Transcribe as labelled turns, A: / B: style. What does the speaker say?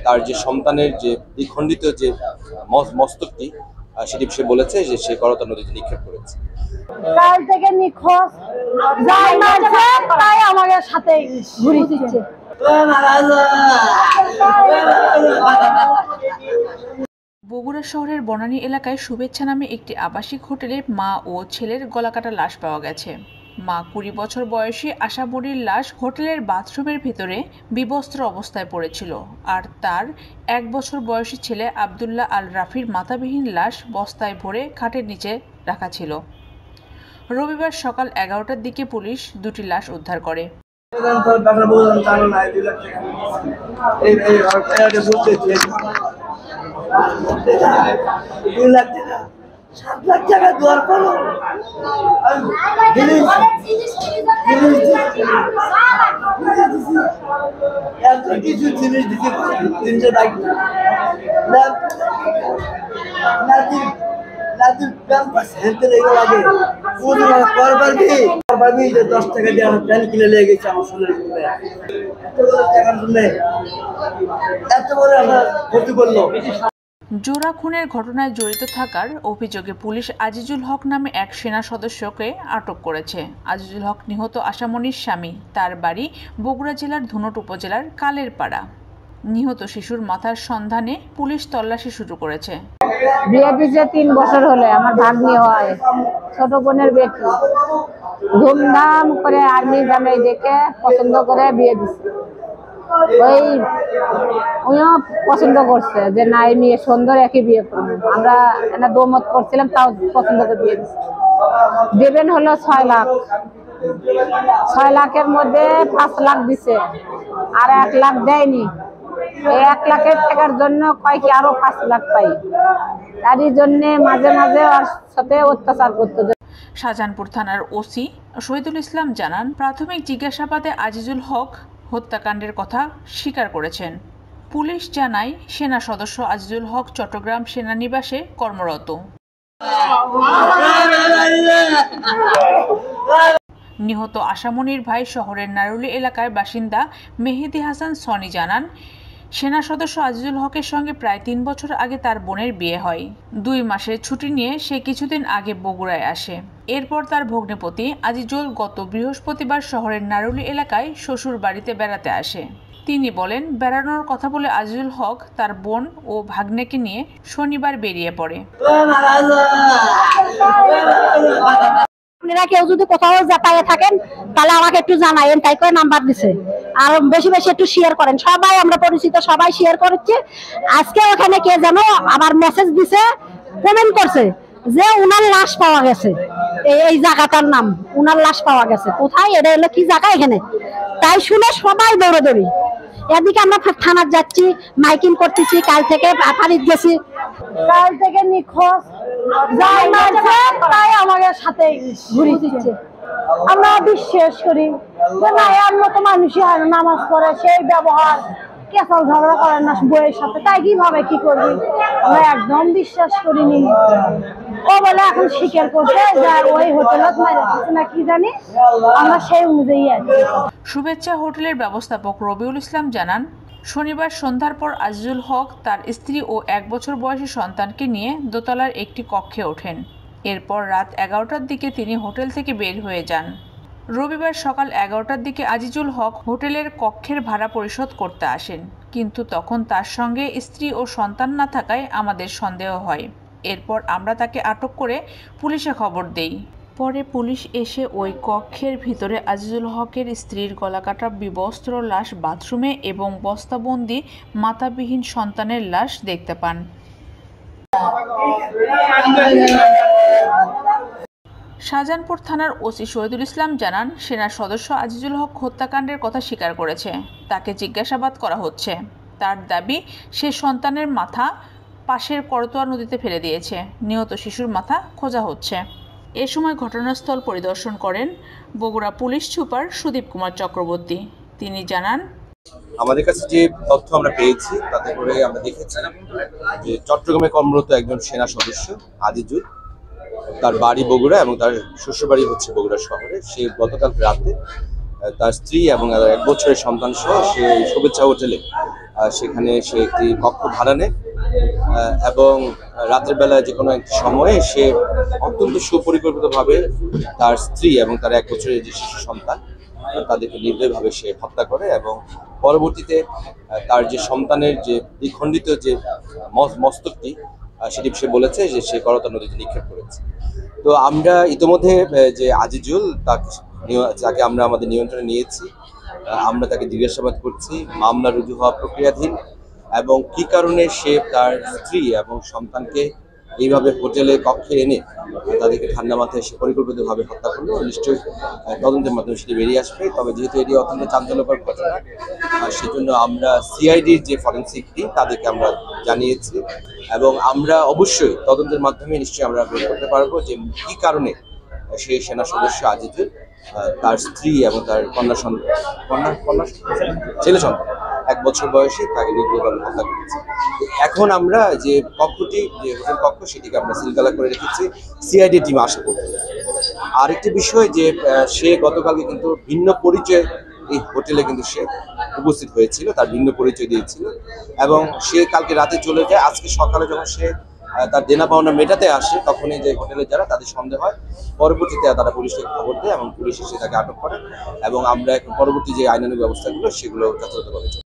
A: তার যে সন্তানের যে দ্বিখণ্ডিত যে মস্তকটি সেটি সে বলেছে যে সে করতোয়া নদীতে নিক্ষেপ করেছে।
B: কাল থেকে নিখোঁজ, যাই মারছে তাই আমাদের সাথে ঘুরে দিচ্ছে।
C: বগুড়া শহরের বনানী এলাকায় শুভেচ্ছা নামে একটি আবাসিক হোটেলে মা ও ছেলের গলাকাটা লাশ পাওয়া গেছে। মা 20 বছর বয়সী আশাবরীর লাশ হোটেলের বাথরুমের ভেতরে বিবস্ত্র অবস্থায় পড়েছিল, আর তার 1 বছর বয়সী ছেলে আবদুল্লাহ আল রাফির মাথাবিহীন লাশ বস্তায় ভরে খাটের নিচে রাখা ছিল। রবিবার সকাল 11টার দিকে পুলিশ দুটি লাশ উদ্ধার করে।
D: কিছু জিনিস দিতে
C: জোড়া খুনের ঘটনায় জড়িত থাকার অভিযোগে পুলিশ আজিজুল হক নামে এক সেনা সদস্যকে আটক করেছে। আজিজুল হক নিহত আশামণির স্বামী। তার বাড়ি বগুড়া জেলার ধুনট উপজেলার কালের পাড়া। নিহত শিশুর মাথার সন্ধানে পুলিশ তল্লাশি শুরু করেছে।
B: বিয়ে দিয়েছে 3 বছর হলে, আমার ভাগ্নি হয়, ছোট বোনের বেটি। ধুমধাম করে আর্মি জামাই দেখে পছন্দ করে বিয়ে দিচ্ছে। উনিও পছন্দ করছে যে না, এই মেয়ে সুন্দর, একই বিয়ে করবো। আমরা এটা দোমত করছিলাম, তাও পছন্দ করে বিয়ে দিচ্ছে। দেবেন হলো 6 লাখ। 6 লাখের মধ্যে 5 লাখ দিছে, আর 1 লাখ দেয়নি। এই 1 লাখের টাকার জন্য কয় কি আরো 5 লাখ পাই। তারই জন্য মাঝে মাঝে ওর সাথে অত্যাচার করতে।
C: শাহজাহানপুর থানার ওসি শহীদুল ইসলাম জানান, প্রাথমিক জিজ্ঞাসাবাদে আজিজুল হক হত্যাকাণ্ডের কথা স্বীকার করেছেন। পুলিশ জানায়, সেনা সদস্য আজিজুল হক চট্টগ্রাম সেনানিবাসে কর্মরত। নিহত আশামণির ভাই শহরের নারুলি এলাকার বাসিন্দা মেহেদি হাসান সনি জানান, সেনা সদস্য আজিজুল হকের সঙ্গে প্রায় 3 বছর আগে তার বোনের বিয়ে হয়। 2 মাসের ছুটি নিয়ে সে কিছুদিন আগে বগুড়ায় আসে। এরপর তার ভগ্নিপতি আজিজুল গত বৃহস্পতিবার শহরের নারুলি এলাকায় শ্বশুর বাড়িতে বেড়াতে আসে। তিনি বলেন, বেড়ানোর কথা বলে আজিজুল হক তার বোন ও ভাগ্নেকে নিয়ে শনিবার বেরিয়ে পড়ে।
B: আপনারা কেউ যদি কোথাও যাতায়াতে থাকেন তাহলে আমাকে একটু জানাবেন, তাই করে নাম্বার দিছে। আর বেশি বেশি একটু শেয়ার করেন। সবাই আমরা পরিচিত, সবাই শেয়ার করছে। আজকে ওখানে কে জানো আবার মেসেজ দিছে, কমেন্ট করছে যে উনার লাশ পাওয়া গেছে। এই জায়গাটার নাম উনার লাশ পাওয়া গেছে। কোথায়? এটা হলো কি জায়গা এখানে? তাই শুনে সবাই দৌড়াদৌড়ি। এদিকে আমরা থানার যাচ্ছি, মাইকিং করতেছি। কাল থেকে ফাঁড়িতে গেছি। কাল থেকে নিখোঁজ, যাই মারছে তাই আমাদের সাথে ঘুরে দিচ্ছে। আমরা বিশ্বাস করি যে না, এর মতো মানুষই হয় না। নামাজ পড়ে, সেই ব্যবহার, কেসাল ঝগড়া করেন না বইয়ের সাথে, তাই কিভাবে কি করবি? আমরা একদম বিশ্বাস করিনি। ও বলে এখন স্বীকার করছে যে ওই হোটেলত মারা না কি জানি, আমরা সেই অনুযায়ী আছি।
C: শুভেচ্ছা হোটেলের ব্যবস্থাপক রবিউল ইসলাম জানান, শনিবার সন্ধ্যার পর আজিজুল হক তার স্ত্রী ও 1 বছর বয়সী সন্তানকে নিয়ে দোতলার একটি কক্ষে ওঠেন। এরপর রাত 11টার দিকে তিনি হোটেল থেকে বের হয়ে যান। রবিবার সকাল 11টার দিকে আজিজুল হক হোটেলের কক্ষের ভাড়া পরিশোধ করতে আসেন, কিন্তু তখন তার সঙ্গে স্ত্রী ও সন্তান না থাকায় আমাদের সন্দেহ হয়। এরপর আমরা তাকে আটক করে পুলিশে খবর দেই। পরে পুলিশ এসে ওই কক্ষের ভিতরে আজিজুল হকের স্ত্রীর গলাকাটা বিবস্ত্র লাশ বাথরুমে এবং বস্তাবন্দি মাথাবিহীন সন্তানের লাশ দেখতে পান। শাহজাহানপুর থানার ওসি শহীদুল ইসলাম জানান, সেনা সদস্য আজিজুল হক হত্যাকাণ্ডের কথা স্বীকার করেছে। তাকে জিজ্ঞাসাবাদ করা হচ্ছে। তার দাবি, সে সন্তানের মাথা পাশের করতোয়া নদীতে ফেলে দিয়েছে। নিহত শিশুর মাথা খোঁজা হচ্ছে। এ সময় ঘটনাস্থল পরিদর্শন করেন বগুড়া পুলিশ সুপার সুদীপ কুমার চক্রবর্তী। তিনি জানান,
A: আমাদের কাছে যে তথ্য আমরা পেয়েছি তাতে করে আমরা দেখেছি যে চট্টগ্রামে কর্মরত একজন সেনা সদস্য আজিজুল, তার বাড়ি বগুড়া এবং তার শ্বশুর বাড়ি হচ্ছে বগুড়া শহরে। সে গতকাল রাতে তার স্ত্রী এবং 1 বছরের সন্তান সহ সে শুভেচ্ছা হোটেলে সেখানে সে একটি কক্ষ ভাড়া নেয় এবং রাতের বেলা যে কোনো একটি সময়ে সে অত্যন্ত সুপরিকল্পিতভাবে তার স্ত্রী এবং তার 1 বছরের যে শিশু সন্তান তাদেরকে নির্দয়ভাবে সে হত্যা করে এবং পরবর্তীতে তার যে সন্তানের যে দ্বিখণ্ডিত যে মস্তকটি সেটি সে বলেছে যে সে করতোয়া নদীতে নিক্ষেপ করেছে। তো আমরা ইতিমধ্যে যে আজিজুল তাকে আমরা আমাদের নিয়ন্ত্রণে নিয়েছি। আমরা তাকে জিজ্ঞাসাবাদ করছি, মামলা রুজু হওয়া প্রক্রিয়াধীন এবং কি কারণে সে তার স্ত্রী এবং সন্তানকে এইভাবে হোটেলে কক্ষে এনে তাদেরকে ঠান্ডা মাথায় সে পরিকল্পিতভাবে হত্যা করলো, নিশ্চয়ই তদন্তের মাধ্যমে সেটি বেরিয়ে আসবে। তবে যেহেতু এটি অত্যন্ত চাঞ্চল্যকর ঘটনা, সেজন্য আমরা সিআইডির যে ফরেন্সিক টিম তাদেরকে আমরা জানিয়েছি এবং আমরা অবশ্যই তদন্তের মাধ্যমে নিশ্চয়ই আমরা বের করতে পারবো যে কি কারণে সেই সেনা সদস্য আজিজুল তার স্ত্রী এবং তার ছেলে সন্তান 1 বছর বয়সী তাকে নির্দয়ভাবে হত্যা করেছে। এখন আমরা যে কক্ষটি যে হোটেল কক্ষ সেটিকে আমরা সিলগালা করে রেখেছি সিআইডি টিম আসা করতে। আরেকটি বিষয় যে সে গতকালকে কিন্তু ভিন্ন পরিচয় এই হোটেলে কিন্তু সে উপস্থিত হয়েছিল, তার ভিন্ন পরিচয় দিয়েছিল এবং সে কালকে রাতে চলে যায়। আজকে সকালে যখন সে তার দেনা পাওনা মেটাতে আসে তখনই যে হোটেলে যারা তাদের সন্দেহ হয়, পরবর্তীতে তারা পুলিশকে খবর দেয় এবং পুলিশ এসে তাকে আটক করে এবং আমরা এখন পরবর্তী যে আইনানুগ ব্যবস্থাগুলো সেগুলো যথাযথভাবে